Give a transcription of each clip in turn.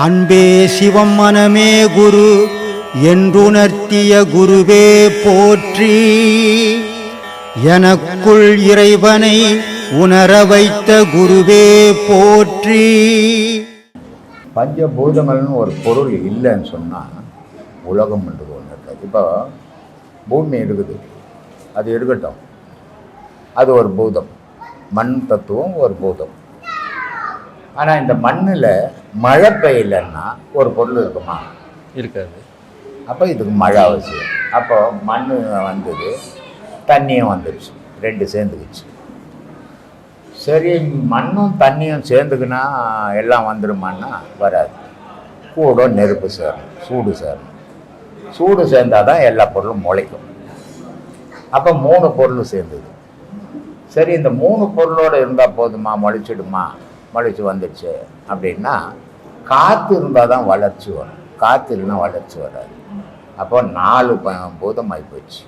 அன்பே சிவம் மனமே குரு என்றுணர்த்திய குருவே போற்றி. எனக்குள் இறைவனை உணர வைத்த குருவே போற்றி. பஞ்சபூதங்கள்னு ஒரு பொருள் இல்லைன்னு சொன்னால் உலகம் ஒன்று இருக்காது. இப்போ பூமி இருக்குது, அது இருக்கட்டும், அது ஒரு பூதம். மண் தத்துவம் ஒரு பூதம். ஆனால் இந்த மண்ணில் மழை பெய்யலைன்னா ஒரு பொருள் இருக்குமா? இருக்காது. அப்போ இதுக்கு மழை அவசியம். அப்போ மண் வந்தது, தண்ணியும் வந்துடுச்சு, ரெண்டு சேர்ந்துக்குச்சு. சரி, மண்ணும் தண்ணியும் சேர்ந்துக்குன்னா எல்லாம் வந்துடுமான்னா வராது. கூட நெருப்பு சேரணும், சூடு சேரணும். சூடு சேர்ந்தால் தான் எல்லா பொருளும் முளைக்கும். அப்போ 3 பொருள் சேர்ந்தது. சரி, இந்த 3 பொருளோடு இருந்தால் போதுமா, முளைச்சிடுமா? முளைச்சி வந்துடுச்சு அப்படின்னா காற்று இருந்தால் தான் வளர்ச்சி வரும். காற்று இல்லைன்னா வளர்ச்சி வராது. அப்போ 4 பூதமாகி போச்சு.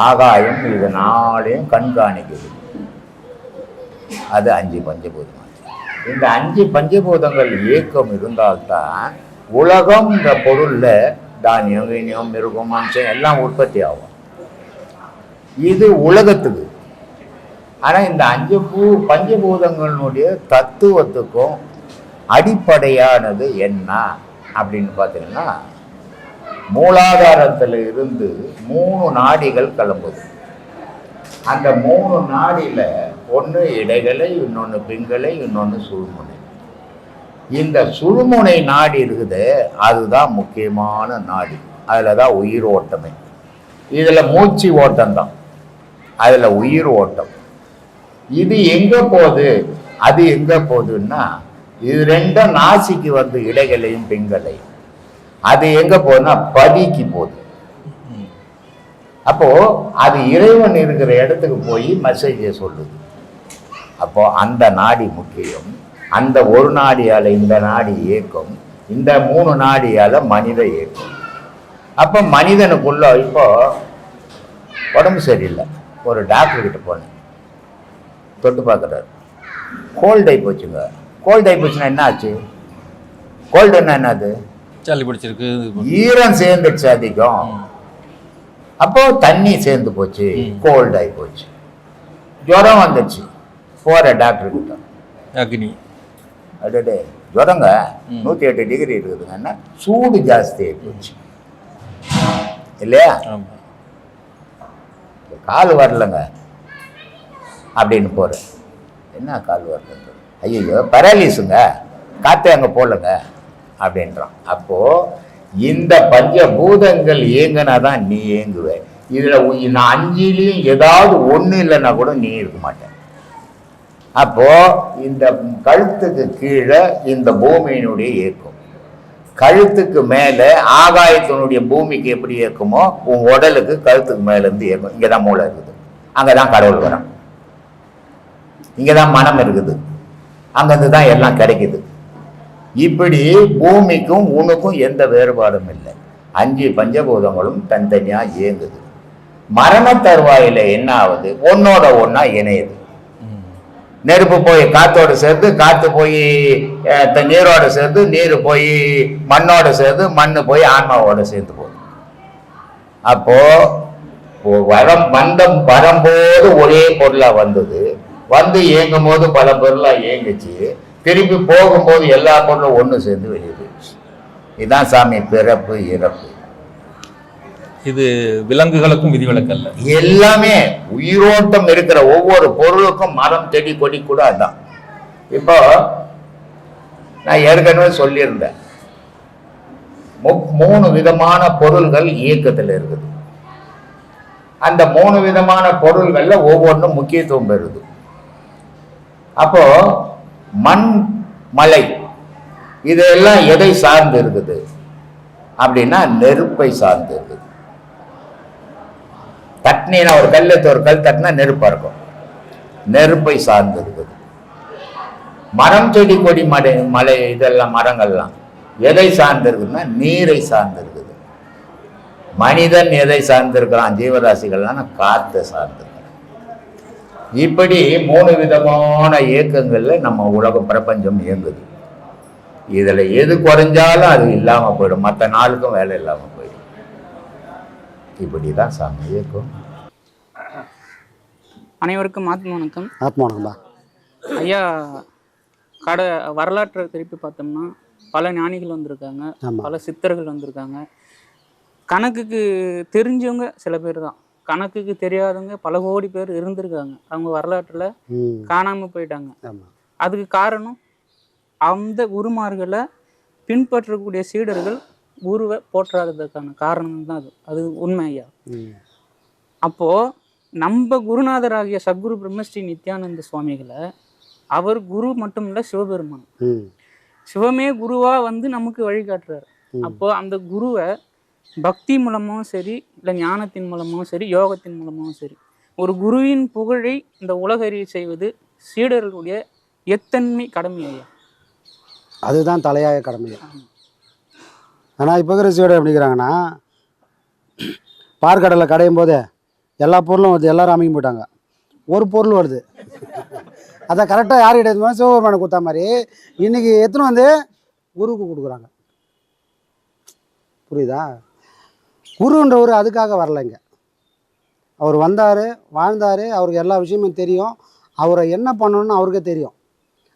ஆகாயம் இது 4ஐயும் கண்காணிக்குது. அது 5 பஞ்சபூதமாச்சு. இந்த 5 பஞ்சபூதங்கள் இயக்கம் இருந்தால்தான் உலகம்ன்ற பொருளில் தானியம், வீனியம், மிருகம், மனுஷன் எல்லாம் உற்பத்தி ஆகும். இது உலகத்துக்கு. ஆனால் இந்த 5 பஞ்சபூதங்களுடைய தத்துவத்துக்கும் அடிப்படையானது என்ன அப்படின்னு பார்த்தீங்கன்னா, மூலாதாரத்தில் இருந்து 3 நாடிகள் கிளம்புது. அந்த 3 நாடியில் ஒன்று இடைகளை, இன்னொன்று பிங்களை, இன்னொன்று சுழுமுனை. இந்த சுழுமுனை நாடி இருக்குது, அதுதான் முக்கியமான நாடி. அதில் தான் உயிர் ஓட்டமே. இதில் மூச்சு ஓட்டம்தான், அதில் உயிர் ஓட்டம். இது எங்கே போகுது, அது எங்கே போகுதுன்னா, இது ரெண்டும் நாசிக்கு வந்து இடைகளையும் பிங்களையும். அது எங்கே போகுதுன்னா பதிக்கு போகுது. அப்போ அது இறைவன் இருக்கிற இடத்துக்கு போய் மெசேஜை சொல்லுது. அப்போ அந்த நாடி முக்கியம். அந்த ஒரு நாடியால் இந்த நாடி இயக்கம், இந்த 3 நாடியால் மனித இயக்கம். அப்போ மனிதனுக்குள்ள இப்போ உடம்பு சரியில்லை, ஒரு டாக்டர்கிட்ட போனேன், தொட்டு பார்க்குறாரு, கோல்டு ஆகி போச்சுங்க. கோல்டு ஆகி போச்சுன்னா என்ன ஆச்சு? கோல்டுன்னா என்னது? சளி பிடிச்சிருக்கு, ஈரம் சேர்ந்துடுச்சு அதிகம். அப்போ தண்ணி சேர்ந்து போச்சு, கோல்டு ஆகி போச்சு. ஜுரம் வந்துடுச்சு, போகிற டாக்டர்கிட்ட, அக்னி அடே ஜுரங்க 108 டிகிரி இருக்குதுங்கன்னா சூடு ஜாஸ்தி ஆகி போச்சு இல்லையா? கால் வரலங்க அப்படின்னு போகிறேன். என்ன கால் வரலங்க? ஐயோ பராலிஸுங்க, காற்று அங்கே போடலங்க அப்படின்றான். அப்போது இந்த பஞ்சபூதங்கள் இயங்கினா தான் நீ இயங்குவ. இதில் நான் 5லையும் ஏதாவது ஒன்று இல்லைன்னா கூட நீ இருக்க மாட்டேன். அப்போது இந்த கழுத்துக்கு கீழே இந்த பூமியினுடைய இயக்கம், கழுத்துக்கு மேலே ஆகாயத்தினுடைய பூமிக்கு எப்படி இயக்குமோ உன் உடலுக்கு கழுத்துக்கு மேலேருந்து இயக்கும். இங்கே தான் மூளை இருக்குது, அங்கே தான் கடவுள் வரும், இங்கே தான் மனம் இருக்குது, அங்கேருந்து தான் எல்லாம் கிடைக்குது. இப்படி பூமிக்கும் உனக்கும் எந்த வேறுபாடும் இல்லை. 5 பஞ்சபூதங்களும் தனித்தனியாக இயங்குது. மரண தருவாயில் என்ன ஆகுது? ஒன்னோட ஒன்றா இணையுது. நெருப்பு போய் காற்றோடு சேர்ந்து, காற்று போய் நீரோட சேர்ந்து, நீர் போய் மண்ணோட சேர்ந்து, மண் போய் ஆன்மாவோட சேர்ந்து போகுது. அப்போ வரும்போது ஒரே பொருளாக வந்தது, வந்து இயங்கும் போது பல பொருளாக இயங்குச்சு, திருப்பி போகும்போது எல்லா பொருளும் ஒன்று சேர்ந்து வெளியே போயிடுச்சு. இதுதான் சாமி பிறப்பு இறப்பு. இது விலங்குகளுக்கும் விதிவிலக்கு அல்ல. எல்லாமே உயிரோட்டம் இருக்கிற ஒவ்வொரு பொருளுக்கும், மரம், செடி, கொடி கூட அதுதான். இப்போ நான் ஏற்கனவே சொல்லியிருந்தேன், 3 விதமான பொருள்கள் இயக்கத்தில் இருக்குது. அந்த 3 விதமான பொருள்கள்ல ஒவ்வொன்றும் முக்கியத்துவம் பெறுது. அப்போ மண், மலை இதெல்லாம் எதை சார்ந்து இருக்குது அப்படின்னா நெருப்பை சார்ந்து இருக்குது. தட்டினா ஒரு கல்லத்து ஒரு கல் தட்டினா நெருப்பா இருக்கும், நெருப்பை சார்ந்து இருக்குது. மரம், செடி, கொடி, மலை இதெல்லாம் மரங்கள்லாம் எதை சார்ந்து இருக்குதுன்னா நீரை சார்ந்து இருக்குது. மனிதன் எதை சார்ந்திருக்கிறான்? ஜீவராசிகள்லாம் காற்றை சார்ந்து. இப்படி 3 விதமான இயக்கங்கள்ல நம்ம உலக பிரபஞ்சம் இயங்குது. இதில் எது குறைஞ்சாலும் அது இல்லாமல் போயிடும், மற்ற நாளுக்கும் வேலை இல்லாமல் போயிடும். இப்படி தான் சாமி இருக்கும். அனைவருக்கும் ஆத்ம வணக்கம். ஆத்மா வணக்கம்டா. ஐயா, வரலாற்றை திருப்பி பார்த்தோம்னா பல ஞானிகள் வந்திருக்காங்க, பல சித்தர்கள் வந்திருக்காங்க. கணக்குக்கு தெரிஞ்சவங்க சில பேர் தான், கணக்குக்கு தெரியாதவங்க பல கோடி பேர் இருந்திருக்காங்க. அவங்க வரலாற்றில் காணாமல் போயிட்டாங்க. அதுக்கு காரணம் அந்த குருமார்களை பின்பற்றக்கூடிய சீடர்கள் குருவை போற்றாததுக்கான காரணம் தான் அது உண்மை ஐயா. அப்போது நம்ம குருநாதராகிய சத்குரு பிரம்மஸ்ரீ நித்யானந்த சுவாமிகளை அவர் குரு மட்டும் இல்லை, சிவபெருமான். சிவமே குருவா வந்து நமக்கு வழிகாட்டுறாரு. அப்போ அந்த குருவை பக்தி மூலமாகவும் சரி, இல்லை ஞானத்தின் மூலமாகவும் சரி, யோகத்தின் மூலமாகவும் சரி, ஒரு குருவின் புகழை இந்த உலகறிய செய்வது சீடர்களுடைய எத்தன்மை கடமை ஐயா. அதுதான் தலையாய கடமை. ஆனால் இப்போ இருக்கிற சீடர் எப்படிங்கிறாங்கன்னா, பார்க்கடலை கடையும் போது எல்லா பொருளும் வருது, எல்லாரும் அமைக்க போயிட்டாங்க, ஒரு பொருள் வருது. அதை கரெக்டாக யார்கிட்ட எடுத்து சிவபெருமானை கொடுத்தா மாதிரி இன்றைக்கி எத்தனை வந்து குருவுக்கு கொடுக்குறாங்க. புரியுதா? குருன்றவர் அதுக்காக வரலைங்க. அவர் வந்தார், வாழ்ந்தார், அவருக்கு எல்லா விஷயமும் தெரியும், அவரை என்ன பண்ணணும்னு அவருக்கே தெரியும்,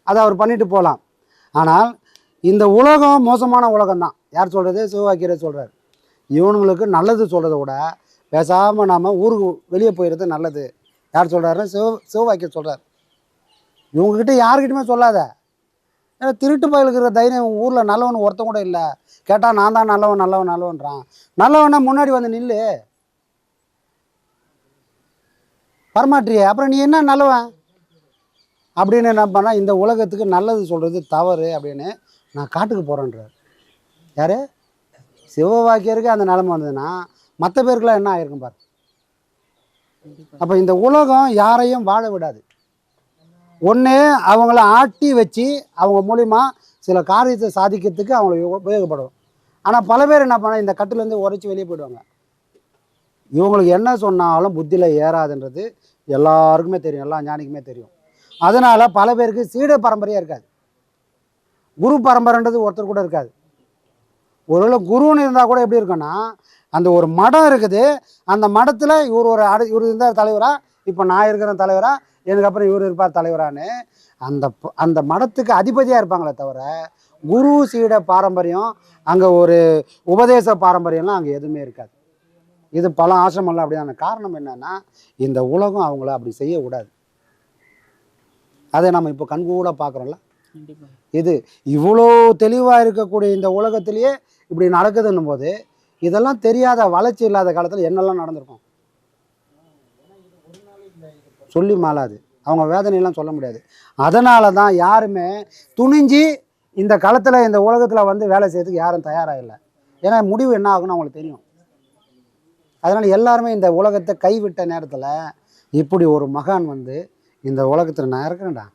அதை அவர் பண்ணிட்டு போகலாம். ஆனால் இந்த உலகம் மோசமான உலகம்தான். யார் சொல்கிறது? சிவவாக்கியர் சொல்கிறார். இவனுங்களுக்கு நல்லது சொல்கிறத விட பேசாமல் நாம் ஊருக்கு வெளியே போயிடுறது நல்லது. யார் சொல்கிறாருன்னா சிவவாக்கியர் சொல்கிறார். இவங்ககிட்ட யாருக்கிட்டையுமே சொல்லாத. ஏன்னா திருட்டு பயலுக்கிற தைரியம் ஊரில் நல்லவன் ஒருத்தன் கூட இல்லை. கேட்டால் நான் தான் நல்லவன்றான். நல்லவனா முன்னாடி வந்து நில்லு, பரமாற்றியே, அப்புறம் நீ என்ன நல்லவன் அப்படின்னு என்ன பண்ணால், இந்த உலகத்துக்கு நல்லது சொல்கிறது தவறு அப்படின்னு நான் காட்டுக்கு போகிறேன்றார். யார்? சிவவாக்கியருக்கு அந்த நிலைமை வந்ததுன்னா மற்ற பேருக்குலாம் என்ன ஆகிருக்கும் பாரு. அப்போ இந்த உலகம் யாரையும் வாழ விடாது. ஒன்று அவங்கள ஆட்டி வச்சு அவங்க மூலிமா சில காரியத்தை சாதிக்கிறதுக்கு அவங்களுக்கு உபயோகப்படும். ஆனால் பல பேர் என்ன பண்ணால் இந்த கட்டுலேருந்து உரைச்சி வெளியே போயிடுவாங்க. இவங்களுக்கு என்ன சொன்னாலும் புத்தியில் ஏறாதுன்றது எல்லாருக்குமே தெரியும், எல்லா ஞானிக்குமே தெரியும். அதனால் பல பேருக்கு சீட பரம்பரையாக இருக்காது, குரு பரம்பரைன்றது ஒருத்தர் கூட இருக்காது. ஒருவேளை குருன்னு இருந்தால் கூட எப்படி இருக்குன்னா, அந்த ஒரு மடம் இருக்குது, அந்த மடத்தில் இவர் இருந்தார் தலைவராக, இப்போ நான் இருக்கிற தலைவராக, எனக்கு அப்புறம் இவர் இருப்பார் தலைவரான்னு அந்த மடத்துக்கு அதிபதியாக இருப்பாங்களே தவிர குரு சீட பாரம்பரியம், அங்கே ஒரு உபதேச பாரம்பரியம்லாம் அங்கே எதுவுமே இருக்காது. இது பல ஆசிரமெல்லாம் அப்படியான காரணம் என்னன்னா, இந்த உலகம் அவங்கள அப்படி செய்யக்கூடாது. அதை நம்ம இப்போ கண்கூட பார்க்குறோம்ல. இது இவ்வளோ தெளிவாக இருக்கக்கூடிய இந்த உலகத்திலேயே இப்படி நடக்குதுன்னும் போது, இதெல்லாம் தெரியாத வளர்ச்சி இல்லாத காலத்தில் என்னெல்லாம் நடந்திருக்கும் சொல்லி மாளாது. அவங்க வேதனையெல்லாம் சொல்ல முடியாது. அதனால தான் யாருமே துணிஞ்சு இந்த காலத்தில் இந்த உலகத்தில் வந்து வேலை செய்யறதுக்கு யாரும் தயாராக இல்லை. ஏன்னா முடிவு என்ன ஆகுன்னு அவங்களுக்கு தெரியும். அதனால் எல்லாருமே இந்த உலகத்தை கைவிட்ட நேரத்தில் இப்படி ஒரு மகான் வந்து இந்த உலகத்தில் நான் இருக்கிறேன்டா,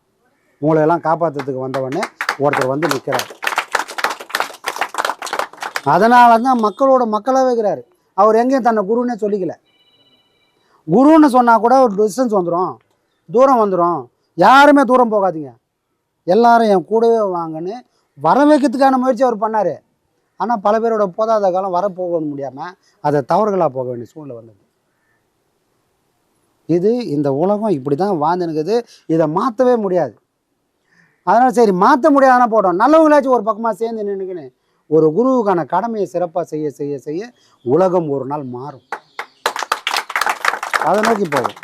உங்களையெல்லாம் காப்பாற்றுறதுக்கு வந்தவொடனே ஒருத்தர் வந்து நிற்கிறார். அதனால தான் மக்களோட மக்களாக வைக்கிறார். அவர் எங்கேயும் தன்னை குருன்னே சொல்லிக்கல. குருன்னு சொன்னால் கூட ஒரு டிஸ்டன்ஸ் வந்துடும், தூரம் வந்துடும். யாருமே தூரம் போகாதீங்க, எல்லாரும் என் கூடவே வாங்கன்னு வர வைக்கிறதுக்கான முயற்சி அவர் பண்ணார். ஆனால் பல பேரோட போதாத காலம் வரப்போக முடியாமல் அதை தவறுகளாக போக வேண்டிய சூழ்நிலை வந்தது. இது இந்த உலகம் இப்படி தான் வாழ்ந்துனுக்குது, இதை மாற்றவே முடியாது. அதனால் சரி மாற்ற முடியாதுன்னா போட்டோம், நல்லவங்களாச்சும் ஒரு பக்கமாக சேர்ந்து நின்றுக்குன்னு ஒரு குருவுக்கான கடமையை சிறப்பாக செய்ய செய்ய செய்ய உலகம் ஒரு நாள் மாறும், அதை நோக்கி போகும்.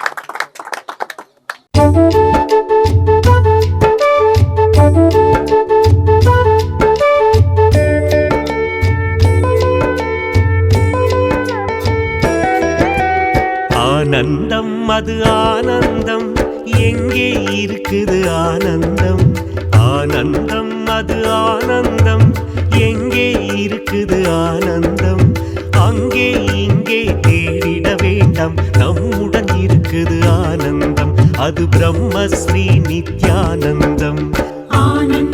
ஆனந்தம் அது ஆனந்தம், எங்கே இருக்குது ஆனந்தம்? ஆனந்தம் அது ஆனந்தம், எங்கே இருக்குது ஆனந்தம்? அங்கே இங்கே தேடிட வேண்டாம், நம்முடன் இருக்குது ஆனந்தம். அது பிரம்மஸ்ரீ நித்யானந்தம். ஆனந்தம்.